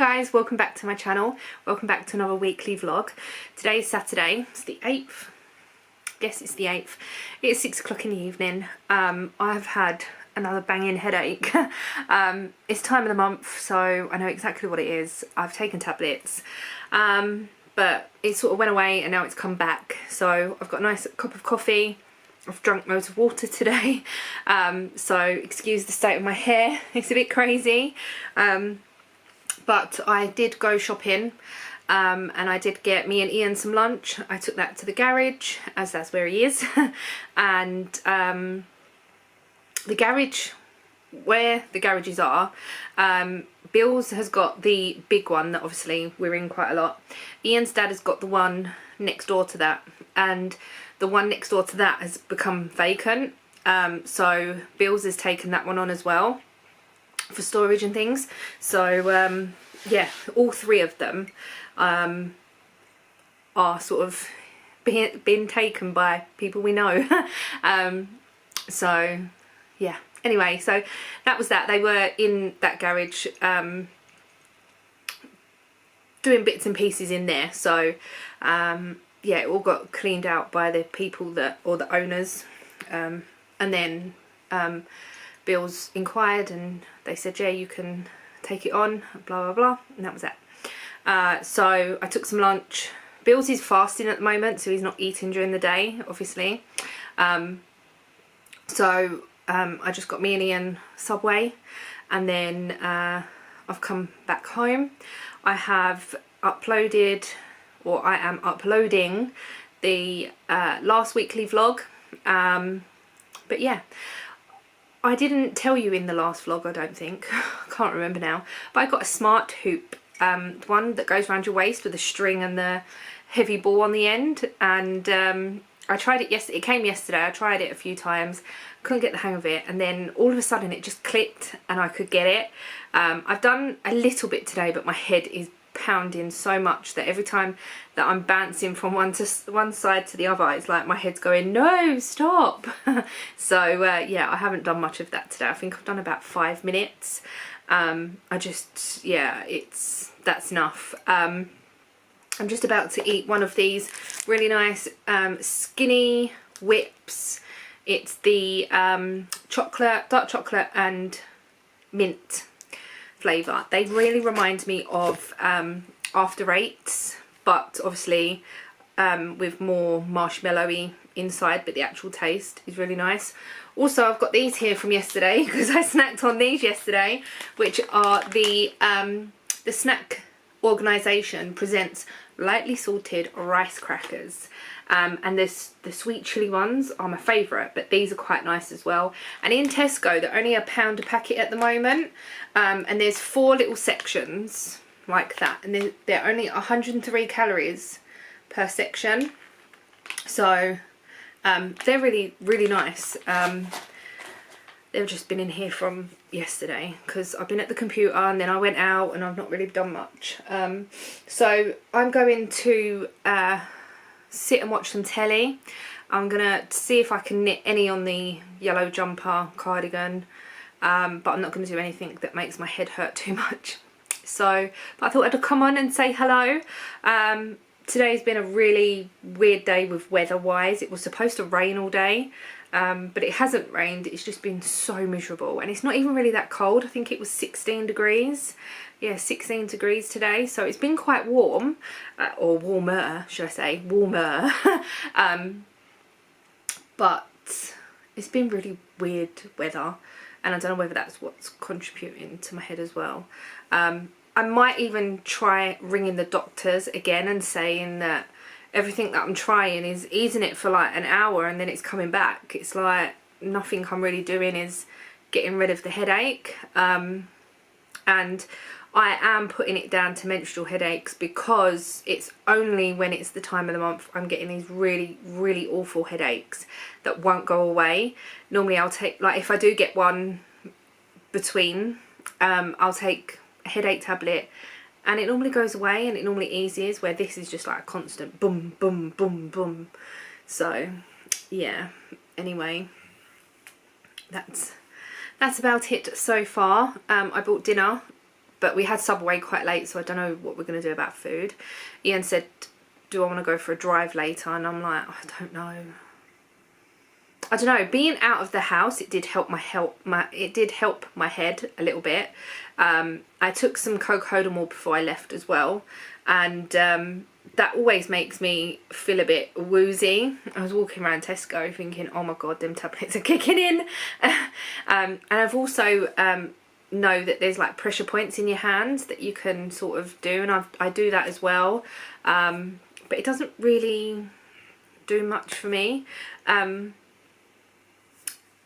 guys, welcome back to my channel. Welcome back to another weekly vlog. Today is Saturday, it's the 8th. Yes, it's the 8th. It's 6 o'clock in the evening. I've had another banging headache. It's time of the month, so I know exactly what it is. I've taken tablets, but it sort of went away and now it's come back. So I've got a nice cup of coffee. I've drunk loads of water today, so excuse the state of my hair. It's a bit crazy, but I did go shopping, and I did get me and Ian some lunch. I took that to the garage, as that's where he is. And the garage, where the garages are, Bill's has got the big one that obviously we're in quite a lot. Ian's dad has got the one next door to that, and the one next door to that has become vacant, so Bill's has taken that one on as well for storage and things. So yeah, all three of them are sort of being taken by people we know. So yeah, anyway, so that was that. They were in that garage doing bits and pieces in there, so yeah, it all got cleaned out by the people that, or the owners, and then Bill's inquired and they said, yeah, you can take it on, blah blah blah, and that was that. So I took some lunch. Bill's is fasting at the moment, so he's not eating during the day, obviously. So I just got me and Ian Subway, and then I've come back home. I have uploaded, or I am uploading, the last weekly vlog, but yeah, I didn't tell you in the last vlog, I don't think. I can't remember now, but I got a smart hoop, one that goes around your waist with a string and the heavy ball on the end, and I tried it yesterday. It came yesterday. I tried it a few times, couldn't get the hang of it, and then all of a sudden it just clicked and I could get it. I've done a little bit today, but my head is pounding so much that every time that I'm bouncing from one side to the other, it's like my head's going, no, stop. So yeah, I haven't done much of that today. I think I've done about 5 minutes. I just, yeah, that's enough. I'm just about to eat one of these really nice skinny whips. It's the dark chocolate and mint flavour. They really remind me of After Eights, but obviously with more marshmallowy inside, but the actual taste is really nice. Also, I've got these here from yesterday because I snacked on these yesterday, which are the snack organisation presents lightly salted rice crackers. And the sweet chilli ones are my favourite, but these are quite nice as well. And in Tesco, they're only £1 a packet at the moment, and there's 4 little sections like that, and they're only 103 calories per section. So they're really, really nice. They've just been in here from yesterday because I've been at the computer and then I went out and I've not really done much. So I'm going to sit and watch some telly. I'm gonna see if I can knit any on the yellow jumper cardigan, but I'm not going to do anything that makes my head hurt too much. So, but I thought I'd come on and say hello. Today's been a really weird day with weather wise. It was supposed to rain all day, but it hasn't rained. It's just been so miserable, and it's not even really that cold. I think it was 16 degrees. Yeah, 16 degrees today, so it's been quite warm, or warmer, should I say, warmer. But it's been really weird weather, and I don't know whether that's what's contributing to my head as well. I might even try ringing the doctors again and saying that everything that I'm trying is easing it for like an hour and then it's coming back. It's like nothing I'm really doing is getting rid of the headache. And I am putting it down to menstrual headaches because it's only when it's the time of the month I'm getting these really, really awful headaches that won't go away. Normally I'll take, like if I do get one between, I'll take a headache tablet and it normally goes away and it normally eases, where this is just like a constant boom, boom, boom, boom. So yeah, anyway, that's about it so far. I bought dinner but we had Subway quite late, so I don't know what we're going to do about food. Ian said, do I want to go for a drive later? And I'm like, I don't know. I don't know, being out of the house, it did help my head a little bit. I took some Cocodamol before I left as well, and that always makes me feel a bit woozy. I was walking around Tesco thinking, oh my god, them tablets are kicking in. And I've also know that there's like pressure points in your hands that you can sort of do, and I do that as well, but it doesn't really do much for me.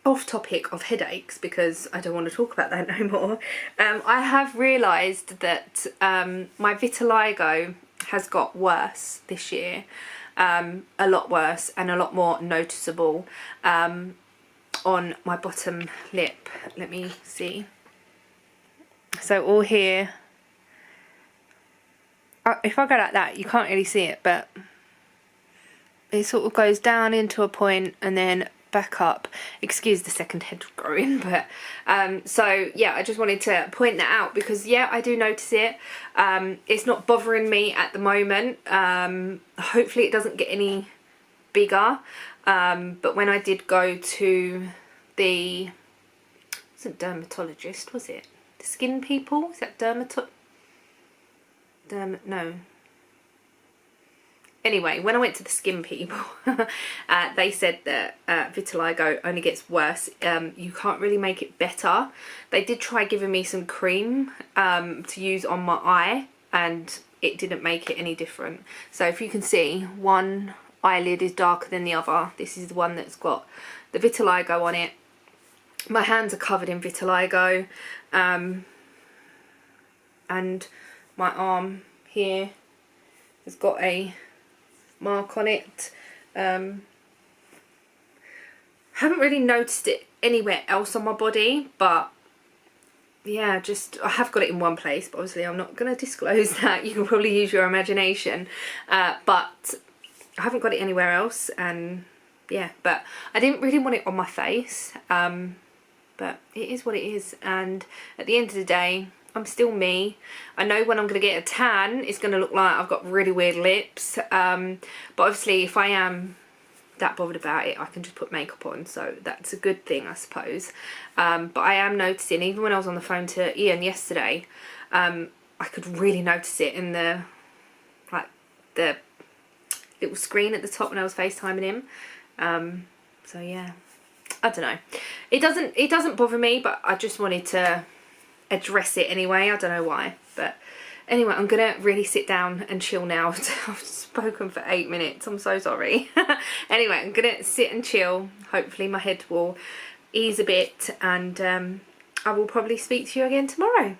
Off topic of headaches, because I don't want to talk about that no more. I have realised that my vitiligo has got worse this year, a lot worse and a lot more noticeable on my bottom lip. Let me see. So all here, if I go like that, you can't really see it, but it sort of goes down into a point and then back up. Excuse the second head growing, but so yeah, I just wanted to point that out because yeah, I do notice it. It's not bothering me at the moment. Hopefully it doesn't get any bigger, but when I did go to the, it wasn't dermatologist, was it? The skin people? Is that no. Anyway, when I went to the skin people, they said that vitiligo only gets worse. You can't really make it better. They did try giving me some cream to use on my eye, and it didn't make it any different. So if you can see, one eyelid is darker than the other. This is the one that's got the vitiligo on it. My hands are covered in vitiligo, and my arm here has got a mark on it. Haven't really noticed it anywhere else on my body, but yeah, just I have got it in one place, but obviously I'm not going to disclose that. You can probably use your imagination, but I haven't got it anywhere else. And yeah, but I didn't really want it on my face, but it is what it is, and at the end of the day, I'm still me. I know when I'm going to get a tan, it's going to look like I've got really weird lips. But obviously, if I am that bothered about it, I can just put makeup on. So that's a good thing, I suppose. But I am noticing, even when I was on the phone to Ian yesterday, I could really notice it in the little screen at the top when I was FaceTiming him. So yeah, I don't know. It doesn't bother me, but I just wanted to address it anyway. I don't know why, but anyway, I'm gonna really sit down and chill now. I've spoken for 8 minutes, I'm so sorry. Anyway, I'm gonna sit and chill. Hopefully my head will ease a bit, and I will probably speak to you again tomorrow.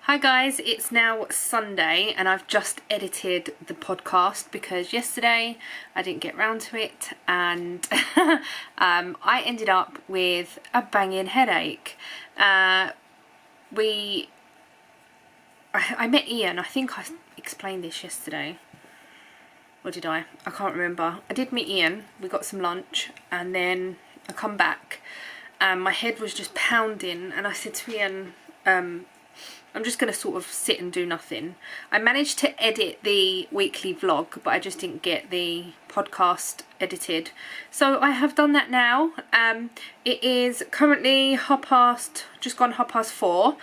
Hi guys, it's now Sunday and I've just edited the podcast because yesterday I didn't get round to it, and I ended up with a banging headache. I met Ian. I think I explained this yesterday. Or did I? I can't remember. I did meet Ian. We got some lunch and then I come back and my head was just pounding, and I said to Ian, I'm just going to sort of sit and do nothing. I managed to edit the weekly vlog, but I just didn't get the podcast edited. So I have done that now. It is currently just gone 4:30.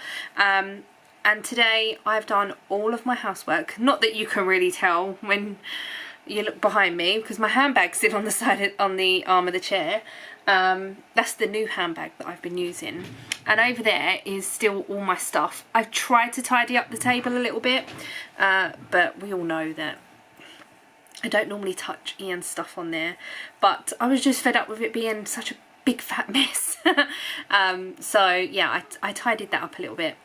And today I've done all of my housework. Not that you can really tell when you look behind me, because my handbag's still on the side, on the arm of the chair. That's the new handbag that I've been using, and over there is still all my stuff. I've tried to tidy up the table a little bit, but we all know that I don't normally touch Ian's stuff on there, but I was just fed up with it being such a big fat mess. So yeah, I tidied that up a little bit.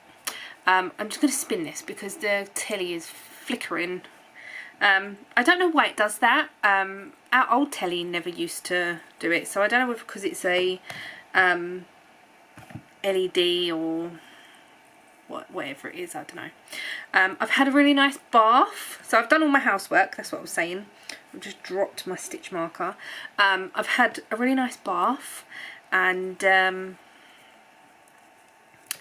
I'm just going to spin this because the telly is flickering. I don't know why it does that. Our old telly never used to do it, so I don't know if because it's a LED or whatever it is, I don't know. I've had a really nice bath, so I've done all my housework, that's what I was saying. I've just dropped my stitch marker. I've had a really nice bath, and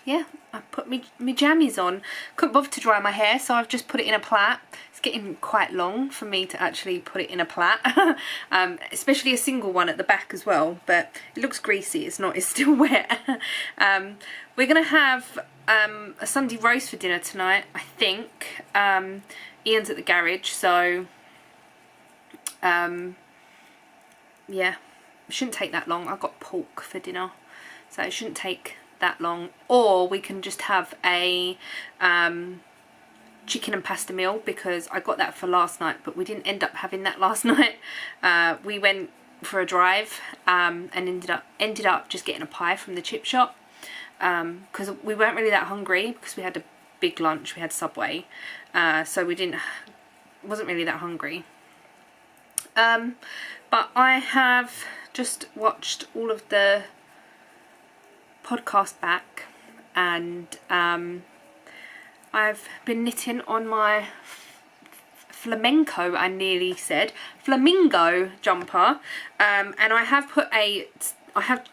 yeah, I put me jammies on. Couldn't bother to dry my hair, so I've just put it in a plait. It's getting quite long for me to actually put it in a plait, especially a single one at the back as well, but it looks greasy. It's still wet. We're gonna have a Sunday roast for dinner tonight, I think. Ian's at the garage, so yeah, it shouldn't take that long. I've got pork for dinner, so it shouldn't take that long. Or we can just have a chicken and pasta meal, because I got that for last night, but we didn't end up having that last night. We went for a drive and ended up just getting a pie from the chip shop, because we weren't really that hungry, because we had a big lunch. We had Subway, so we wasn't really that hungry. But I have just watched all of the podcast back, and I've been knitting on my flamenco, I nearly said, flamingo jumper, and I have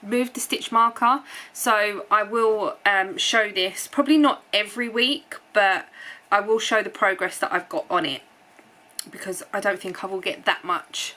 moved the stitch marker, so I will show this, probably not every week, but I will show the progress that I've got on it, because I don't think I will get that much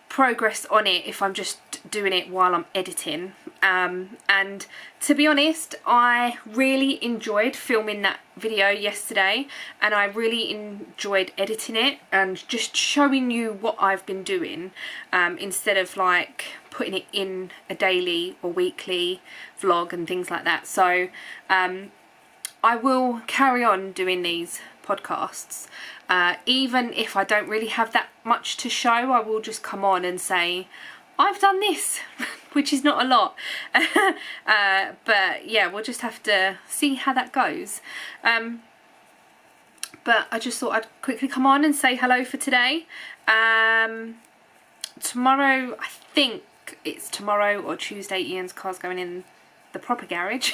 progress on it if I'm just doing it while I'm editing. And to be honest, I really enjoyed filming that video yesterday, and I really enjoyed editing it and just showing you what I've been doing, instead of like putting it in a daily or weekly vlog and things like that. So I will carry on doing these podcasts, even if I don't really have that much to show. I will just come on and say I've done this, which is not a lot. But yeah, we'll just have to see how that goes. But I just thought I'd quickly come on and say hello for today. Tomorrow, I think it's tomorrow or Tuesday, Ian's car's going in the proper garage.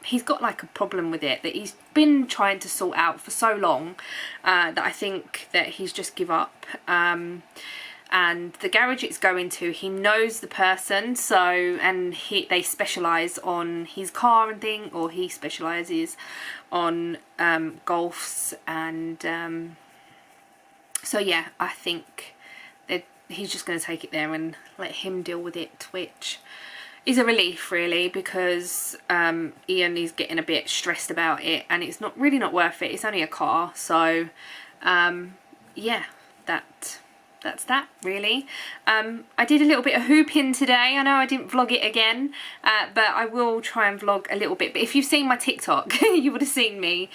He's got like a problem with it that he's been trying to sort out for so long, that I think that he's just give up. And the garage it's going to, he knows the person, so, and they specialise on his car and thing, or he specialises on golfs, and so yeah, I think that he's just going to take it there and let him deal with it, which is a relief really, because Ian is getting a bit stressed about it, and it's not worth it. It's only a car, so yeah, that's that really. I did a little bit of hooping today. I know I didn't vlog it again, but I will try and vlog a little bit. But if you've seen my TikTok, you would have seen me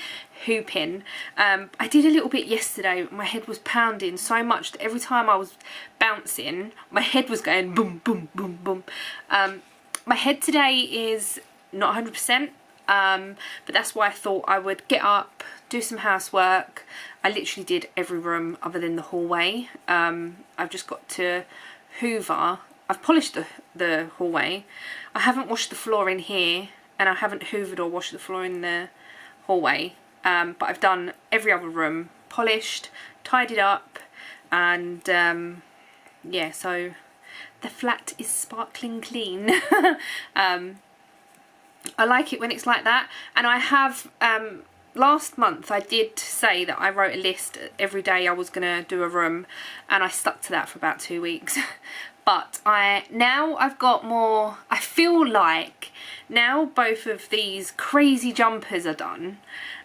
hooping. I did a little bit yesterday. My head was pounding so much that every time I was bouncing, my head was going boom, boom, boom, boom. My head today is not 100%, but that's why I thought I would get up, do some housework. I literally did every room other than the hallway. I've just got to hoover. I've polished the hallway. I haven't washed the floor in here, and I haven't hoovered or washed the floor in the hallway. But I've done every other room, polished, tidied up, and yeah, so the flat is sparkling clean. I like it when it's like that, and I have last month I did say that I wrote a list every day I was gonna do a room, and I stuck to that for about 2 weeks. But now I've got more. I feel like now both of these crazy jumpers are done.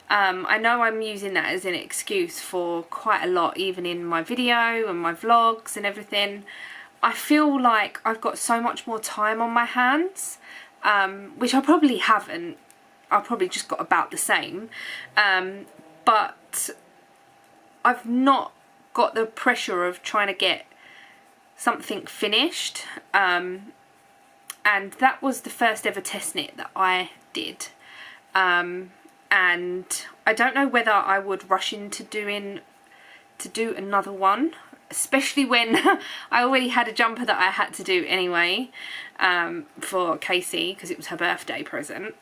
I know I'm using that as an excuse for quite a lot, even in my video and my vlogs and everything. I feel like I've got so much more time on my hands, which I probably haven't. I've probably just got about the same, but I've not got the pressure of trying to get something finished, and that was the first ever test knit that I did, and I don't know whether I would rush into do another one, especially when I already had a jumper that I had to do anyway, for Casey, because it was her birthday present.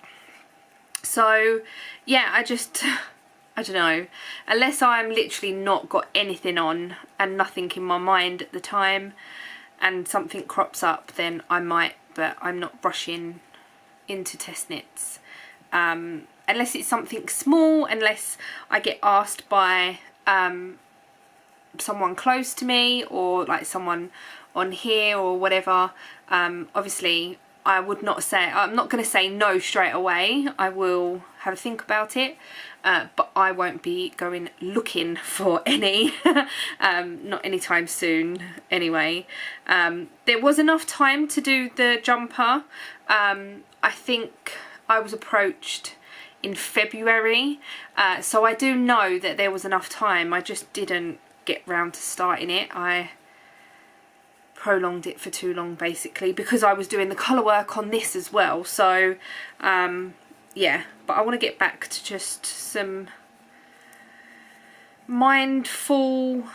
So yeah, I don't know, unless I'm literally not got anything on and nothing in my mind at the time, and something crops up, then I might, but I'm not rushing into test knits. Unless it's something small, unless I get asked by someone close to me, or like someone on here or whatever. Obviously I'm not going to say no straight away. I will have a think about it, but I won't be going looking for any, not anytime soon anyway. There was enough time to do the jumper. I think I was approached in February, so I do know that there was enough time. I just didn't get round to starting it. I prolonged it for too long, basically, because I was doing the colour work on this as well. So yeah, but I want to get back to just some mindful,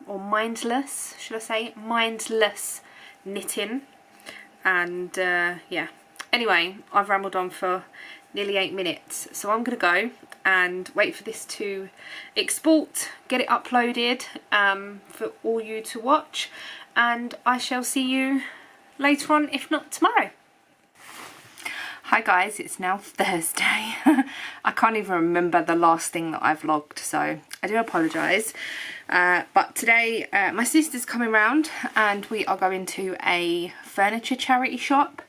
or mindless, should I say, mindless knitting. And yeah, anyway, I've rambled on for nearly 8 minutes, so I'm gonna go and wait for this to export, get it uploaded for all you to watch, and I shall see you later on, if not tomorrow. Hi guys, it's now Thursday. I can't even remember the last thing that I vlogged, so I do apologise. But today my sister's coming round and we are going to a furniture charity shop.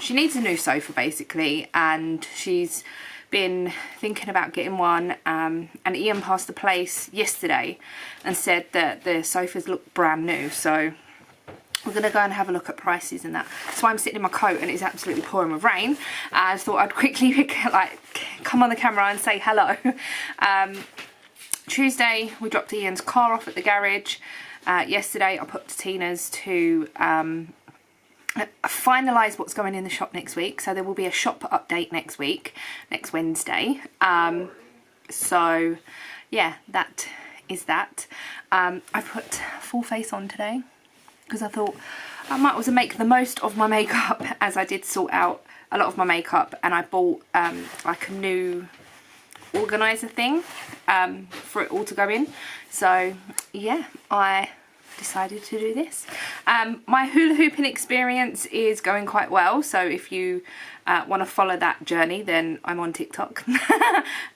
She needs a new sofa basically, and she's been thinking about getting one, and Ian passed the place yesterday and said that the sofas look brand new, so we're going to go and have a look at prices and that. So I'm sitting in my coat and it's absolutely pouring with rain. I thought I'd quickly come on the camera and say hello. Tuesday we dropped Ian's car off at the garage. Yesterday I put Tina's to finalise what's going in the shop next week, so there will be a shop update next week, next Wednesday. So yeah, that is that. I put full face on today because I thought I might as well make the most of my makeup, as I did sort out a lot of my makeup, and I bought like a new organiser thing for it all to go in. So yeah, I decided to do this. My hula hooping experience is going quite well, so if you want to follow that journey, then I'm on TikTok.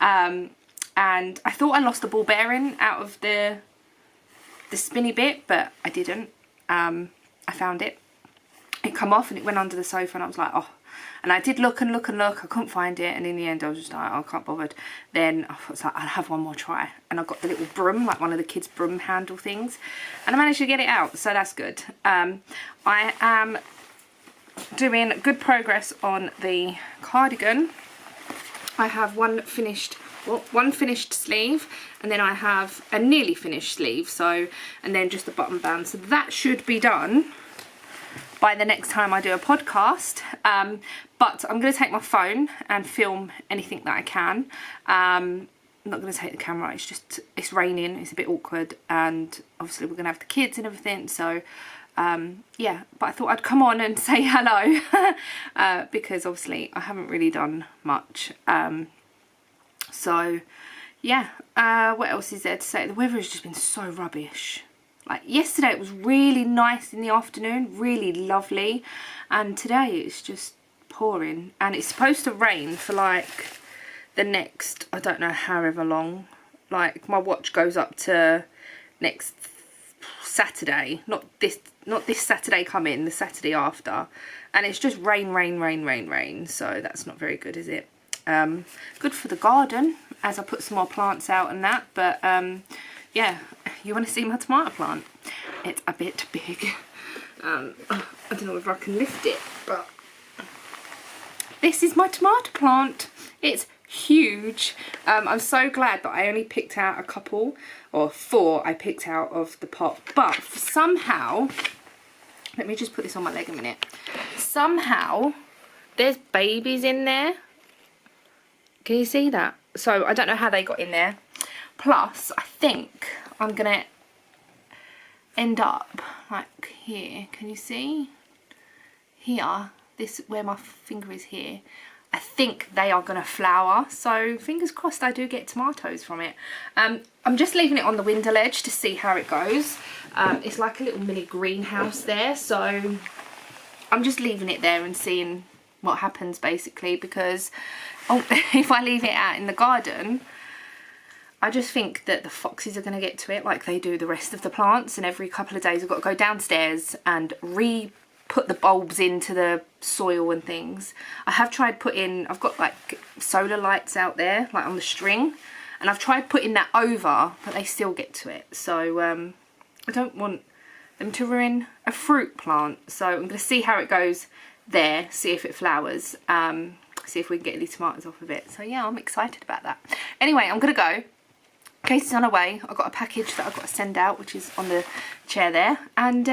And I thought I lost the ball bearing out of the spinny bit, but I didn't. I found it. It come off and it went under the sofa, and I was like, oh. And I did look and look and look, I couldn't find it, and in the end I was just like, oh, I can't bothered. Then I was like, I'll have one more try, and I got the little broom, like one of the kids' broom handle things, and I managed to get it out, so that's good. I am doing good progress on the cardigan. I have one finished sleeve, and then I have a nearly finished sleeve, so, and then just the bottom band, so that should be done by the next time I do a podcast. But I'm going to take my phone and film anything that I can. I'm not going to take the camera, it's raining, it's a bit awkward, and obviously we're going to have the kids and everything, so yeah, but I thought I'd come on and say hello because obviously I haven't really done much. So yeah, what else is there to say? The weather has just been so rubbish. Like yesterday it was really nice in the afternoon, really lovely, and today it's just pouring, and it's supposed to rain for like the next, I don't know, however long. Like my watch goes up to next Saturday, not this Saturday coming, the Saturday after, and it's just rain, so that's not very good, is it? Good for the garden as I put some more plants out and that, but yeah, you want to see my tomato plant? It's a bit big. I don't know if I can lift it, but this is my tomato plant. It's huge. I'm so glad that I only picked out a couple, or 4 I picked out of the pot, but somehow, let me just put this on my leg a minute. Somehow there's babies in there. Can you see that? So I don't know how they got in there. Plus, I think I'm gonna end up like here. Can you see? Here, this where my finger is here. I think they are gonna flower. So fingers crossed I do get tomatoes from it. I'm just leaving it on the window ledge to see how it goes. It's like a little mini greenhouse there. So I'm just leaving it there and seeing what happens basically, because if I leave it out in the garden, I just think that the foxes are going to get to it like they do the rest of the plants, and every couple of days I've got to go downstairs and put the bulbs into the soil and things. I have tried putting, I've got like solar lights out there, like on the string, and I've tried putting that over, but they still get to it. So I don't want them to ruin a fruit plant. So I'm going to see how it goes there, see if it flowers, see if we can get any tomatoes off of it. So yeah, I'm excited about that. Anyway, I'm going to go. Casey's on her way. I've got a package that I've got to send out, which is on the chair there. And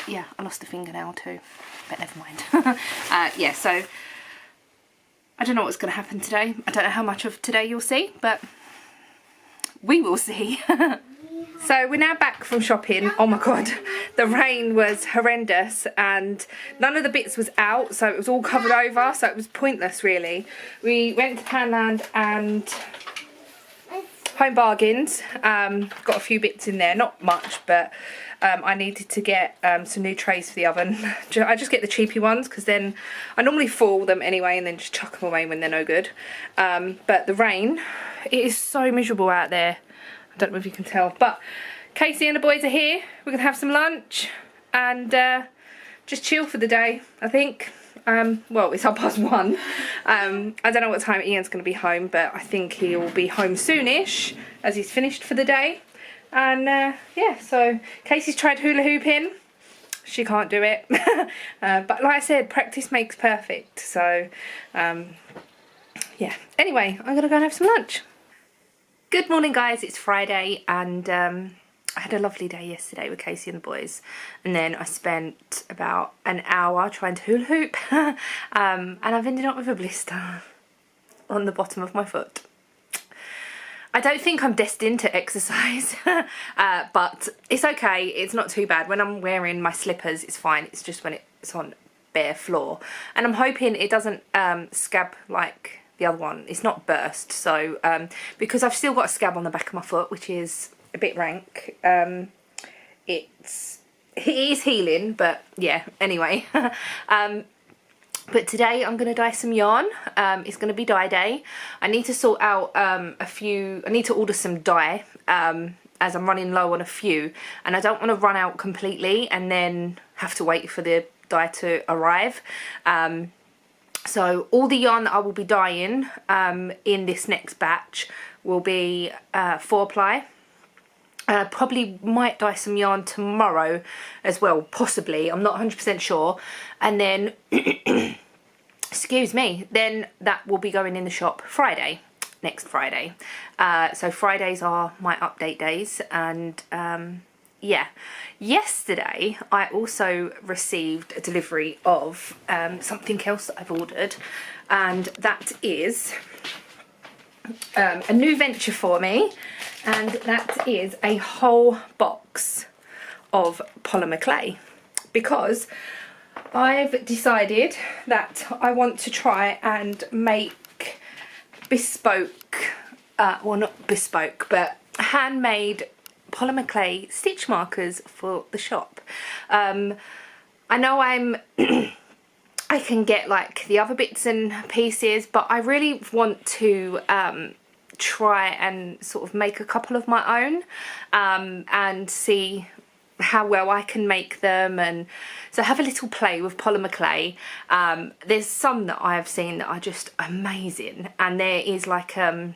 yeah, I lost a fingernail too, but never mind. Yeah, so I don't know what's going to happen today. I don't know how much of today you'll see, but we will see. So we're now back from shopping. Oh my god, the rain was horrendous and none of the bits was out, so it was all covered over, so it was pointless really. We went to Poundland and Home Bargains, got a few bits in there, not much, but I needed to get some new trays for the oven. I just get the cheapy ones because then I normally foil them anyway and then just chuck them away when they're no good. But the rain, it is so miserable out there. I don't know if you can tell, but Casey and the boys are here. We're gonna have some lunch and just chill for the day, I think. Well, it's 1:30. I don't know what time Ian's going to be home, but I think he'll be home soonish as he's finished for the day. And yeah, so Casey's tried hula hooping. She can't do it. But like I said, practice makes perfect. So yeah, anyway, I'm going to go and have some lunch. Good morning guys, it's Friday and I had a lovely day yesterday with Casey and the boys, and then I spent about an hour trying to hula hoop and I've ended up with a blister on the bottom of my foot. I don't think I'm destined to exercise, but it's okay, it's not too bad. When I'm wearing my slippers it's fine, it's just when it's on bare floor, and I'm hoping it doesn't scab like the other one. It's not burst, so because I've still got a scab on the back of my foot, which is a bit rank. It is healing, but yeah, anyway. But today I'm going to dye some yarn. It's going to be dye day. I need to sort out I need to order some dye as I'm running low on a few, and I don't want to run out completely and then have to wait for the dye to arrive. So all the yarn that I will be dyeing in this next batch will be 4-ply. Probably might dye some yarn tomorrow as well, possibly. I'm not 100% sure. And then, excuse me, then that will be going in the shop Friday, next Friday. So Fridays are my update days, and yeah. Yesterday I also received a delivery of something else that I've ordered, and that is a new venture for me, and that is a whole box of polymer clay, because I've decided that I want to try and make bespoke, well not bespoke, but handmade polymer clay stitch markers for the shop. I know I can get like the other bits and pieces, but I really want to try and sort of make a couple of my own and see how well I can make them, and so have a little play with polymer clay. There's some that I have seen that are just amazing, and there is like a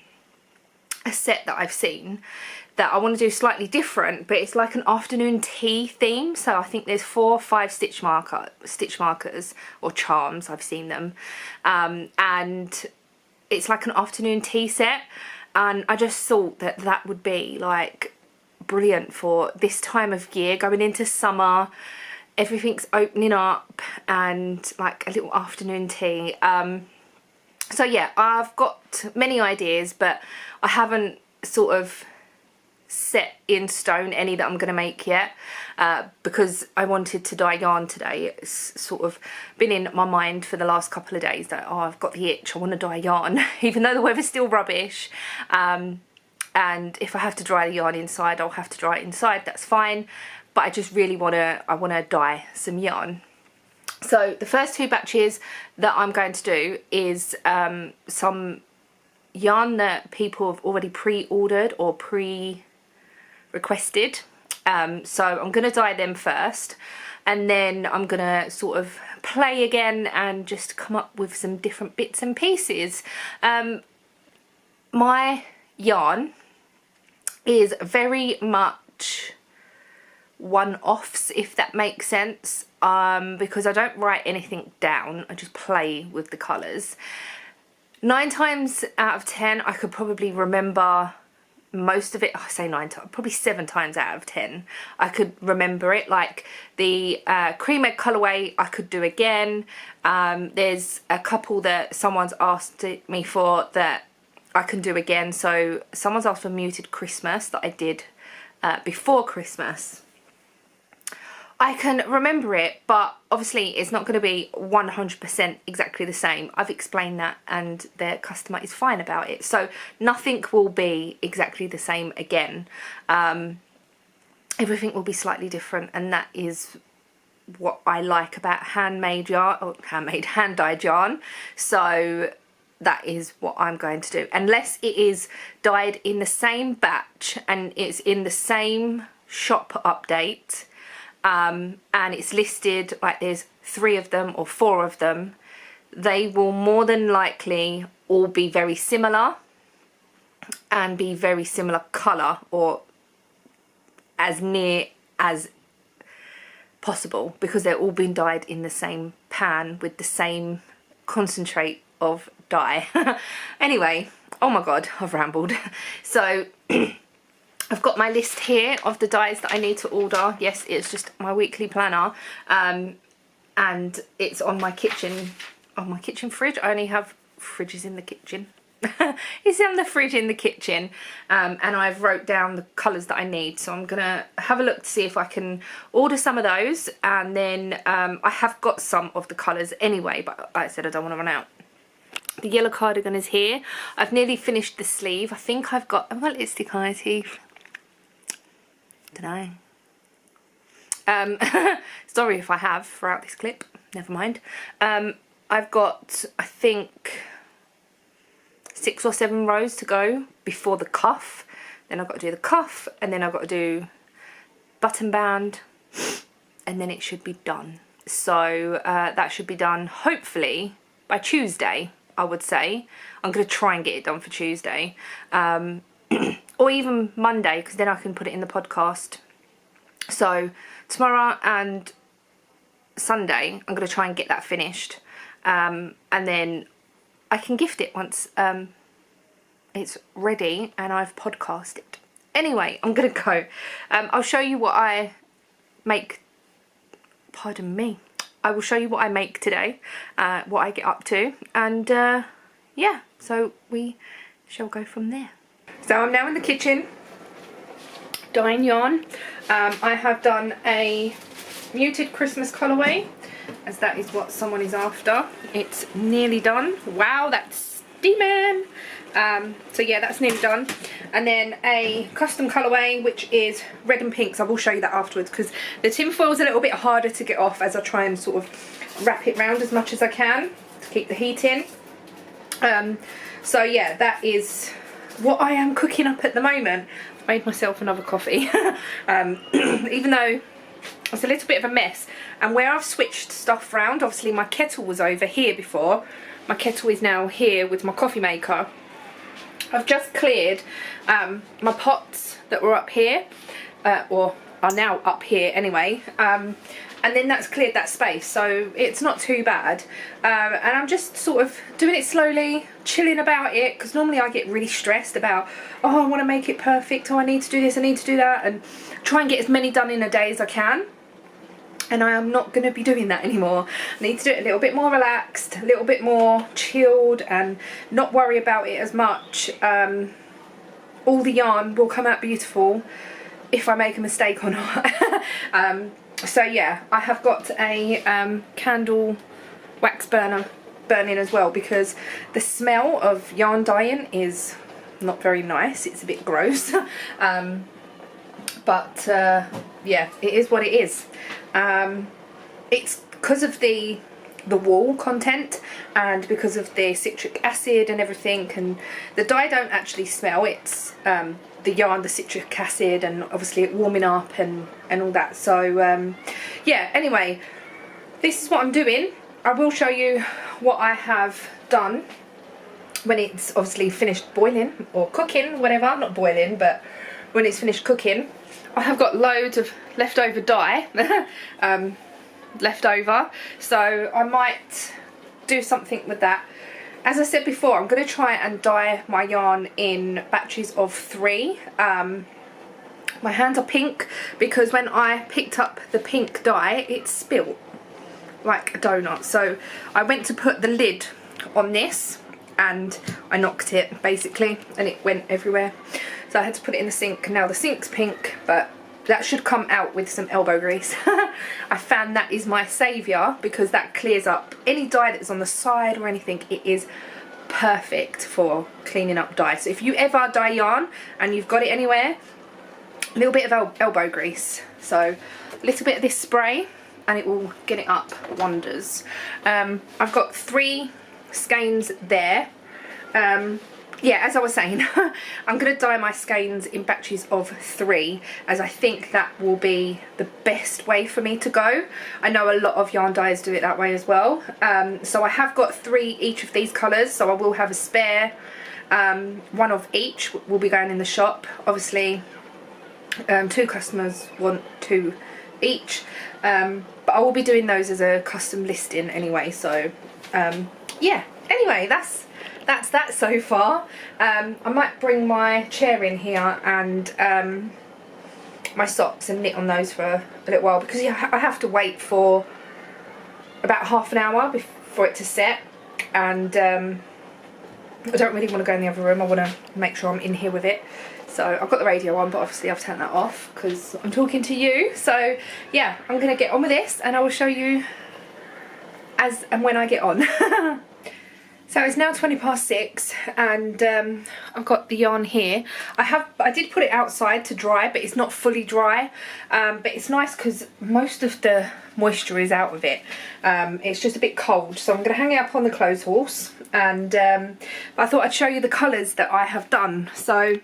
set that I've seen that I want to do slightly different, but it's like an afternoon tea theme. So I think there's 4 or 5 stitch markers or charms, I've seen them, and it's like an afternoon tea set, and I just thought that that would be like brilliant for this time of year, going into summer, everything's opening up, and like a little afternoon tea. So yeah, I've got many ideas, but I haven't sort of set in stone any that I'm going to make yet, because I wanted to dye yarn today. It's sort of been in my mind for the last couple of days that, oh, I've got the itch, I want to dye yarn, even though the weather's still rubbish. And if I have to dry the yarn inside, I'll have to dry it inside, that's fine, but I just really want to, I want to dye some yarn. So the first 2 batches that I'm going to do is some yarn that people have already pre-ordered or pre-requested. So I'm going to dye them first, and then I'm going to sort of play again and just come up with some different bits and pieces. My yarn is very much one-offs, if that makes sense, because I don't write anything down, I just play with the colours. 9 times out of 10 I could probably remember most of it. I say 9 times, probably 7 times out of 10 I could remember it. Like the cream egg colourway I could do again. There's a couple that someone's asked me for that I can do again. So someone's asked for Muted Christmas that I did before Christmas. I can remember it, but obviously it's not going to be 100% exactly the same. I've explained that and their customer is fine about it. So nothing will be exactly the same again. Everything will be slightly different, and that is what I like about handmade yarn, or hand-dyed yarn. So that is what I'm going to do. Unless it is dyed in the same batch and it's in the same shop update, and it's listed like there's 3 of them or 4 of them, they will more than likely all be very similar and be very similar colour, or as near as possible, because they're all been dyed in the same pan with the same concentrate of dye. Anyway, oh my god, I've rambled. So I've got my list here of the dyes that I need to order. Yes, it's just my weekly planner, and it's on my kitchen fridge. I only have fridges in the kitchen. It's on the fridge in the kitchen, and I've wrote down the colours that I need. So I'm gonna have a look to see if I can order some of those, and then I have got some of the colours anyway, but like I said, I don't want to run out. The yellow cardigan is here. I've nearly finished the sleeve. I think I've got lipstick on my teeth. Don't know. Sorry if I have throughout this clip. Never mind. I've got, I think, 6 or 7 rows to go before the cuff. Then I've got to do the cuff, and then I've got to do button band, and then it should be done. So that should be done hopefully by Tuesday, I would say. I'm going to try and get it done for Tuesday. Or even Monday, because then I can put it in the podcast. So tomorrow and Sunday I'm going to try and get that finished, and then I can gift it once it's ready and I've podcasted. Anyway, I'm going to go. I'll show you what I make. Pardon me. I will show you what I make today, what I get up to, and yeah, so we shall go from there. So I'm now in the kitchen dyeing yarn. I have done a Muted Christmas colourway, as that is what someone is after. It's nearly done. Wow, that's steaming. So yeah, that's nearly done. And then a custom colourway, which is red and pinks. I will show you that afterwards, because the tinfoil is a little bit harder to get off as I try and sort of wrap it round as much as I can to keep the heat in. So yeah, that is what I am cooking up at the moment. I've made myself another coffee. Even though it's a little bit of a mess, and where I've switched stuff round, obviously my kettle was over here before, my kettle is now here with my coffee maker. I've just cleared my pots that were up here, or are now up here anyway, and then that's cleared that space, so it's not too bad. And I'm just sort of doing it slowly, chilling about it, because normally I get really stressed about, oh, I want to make it perfect, oh, I need to do this, I need to do that, and try and get as many done in a day as I can. And I am not going to be doing that anymore. I need to do it a little bit more relaxed, a little bit more chilled, and not worry about it as much. All the yarn will come out beautiful if I make a mistake or not. So yeah, I have got a candle wax burner burning as well, because the smell of yarn dyeing is not very nice. It's a bit gross. But yeah, it is what it is. It's because of the wool content and because of the citric acid and everything, and the dye don't actually smell, it's the yarn, the citric acid, and obviously it warming up and all that. So yeah, anyway, this is what I'm doing. I will show you what I have done when it's obviously finished boiling or cooking, whatever, not boiling, but when it's finished cooking. I have got loads of leftover dye left over, so I might do something with that. As I said before, I'm going to try and dye my yarn in batches of 3. My hands are pink because when I picked up the pink dye, it spilt like a donut. So I went to put the lid on this and I knocked it basically, and it went everywhere. So I had to put it in the sink. Now the sink's pink, but that should come out with some elbow grease. I found that is my saviour because that clears up any dye that's on the side or anything. It is perfect for cleaning up dye. So if you ever dye yarn and you've got it anywhere, a little bit of elbow grease. So a little bit of this spray and it will get it up wonders. I've got 3 skeins there. Yeah, as I was saying, I'm going to dye my skeins in batches of 3, as I think that will be the best way for me to go. I know a lot of yarn dyers do it that way as well. So I have got 3 each of these colours, so I will have a spare. 1 of each will be going in the shop. Obviously, 2 customers want 2 each, but I will be doing those as a custom listing anyway. So yeah, anyway, that's that so far. I might bring my chair in here and my socks and knit on those for a little while, because yeah, I have to wait for about half an hour for it to set, and I don't really want to go in the other room. I want to make sure I'm in here with it. So I've got the radio on, but obviously I've turned that off because I'm talking to you. So yeah, I'm going to get on with this and I will show you as and when I get on. So it's now 6:20 and I've got the yarn here. I did put it outside to dry, but it's not fully dry. But it's nice because most of the moisture is out of it. It's just a bit cold, so I'm going to hang it up on the clothes horse. And I thought I'd show you the colours that I have done. So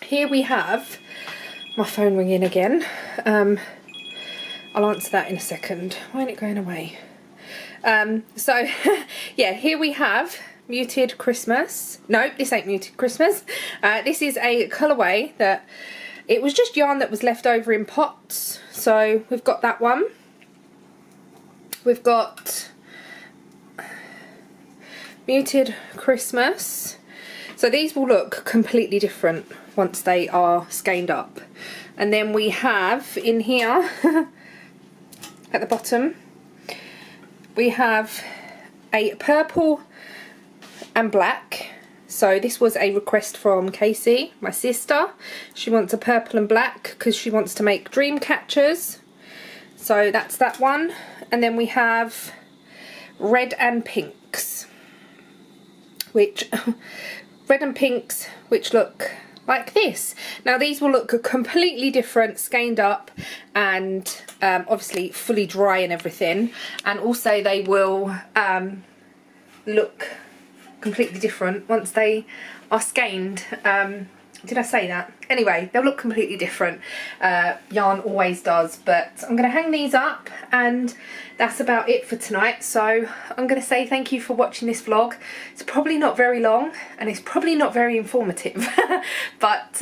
here we have my phone ringing again. I'll answer that in a second. Why isn't it going away? So yeah, here we have Muted Christmas. No, this ain't Muted Christmas. This is a colourway that it was just yarn that was left over in pots. So we've got that one. We've got Muted Christmas. So these will look completely different once they are skeined up. And then we have in here at the bottom, we have a purple and black. So this was a request from Casey, my sister. She wants a purple and black because she wants to make dream catchers. So that's that one. And then we have red and pinks, which look like this. Now these will look completely different, skeined up and obviously fully dry and everything, and also they will look completely different once they are skeined. Did I say that? Anyway, they'll look completely different. Yarn always does, but I'm going to hang these up and that's about it for tonight. So I'm going to say thank you for watching this vlog. It's probably not very long and it's probably not very informative, but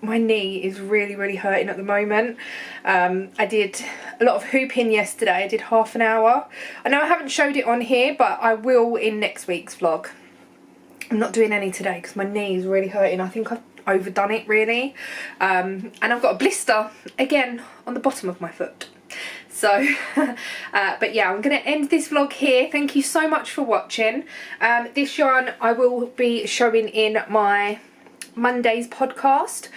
my knee is really hurting at the moment. I did a lot of hooping yesterday. I did half an hour. I know I haven't showed it on here, but I will in next week's vlog. I'm not doing any today because my knee is really hurting. I think I've overdone it really, and I've got a blister again on the bottom of my foot. So but yeah, I'm going to end this vlog here. Thank you so much for watching. This yarn I will be showing in my Monday's podcast,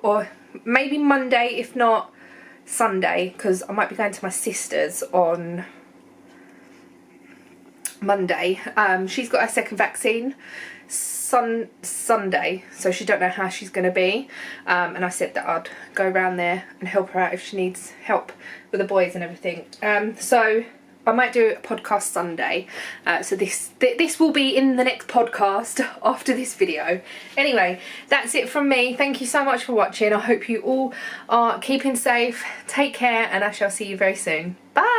or maybe Monday if not Sunday, because I might be going to my sister's on Monday. She's got her second vaccine Sunday, so she don't know how she's going to be, and I said that I'd go around there and help her out if she needs help with the boys and everything. So I might do a podcast Sunday, so this will be in the next podcast after this video. Anyway, that's it from me. Thank you so much for watching. I hope you all are keeping safe. Take care, and I shall see you very soon. Bye.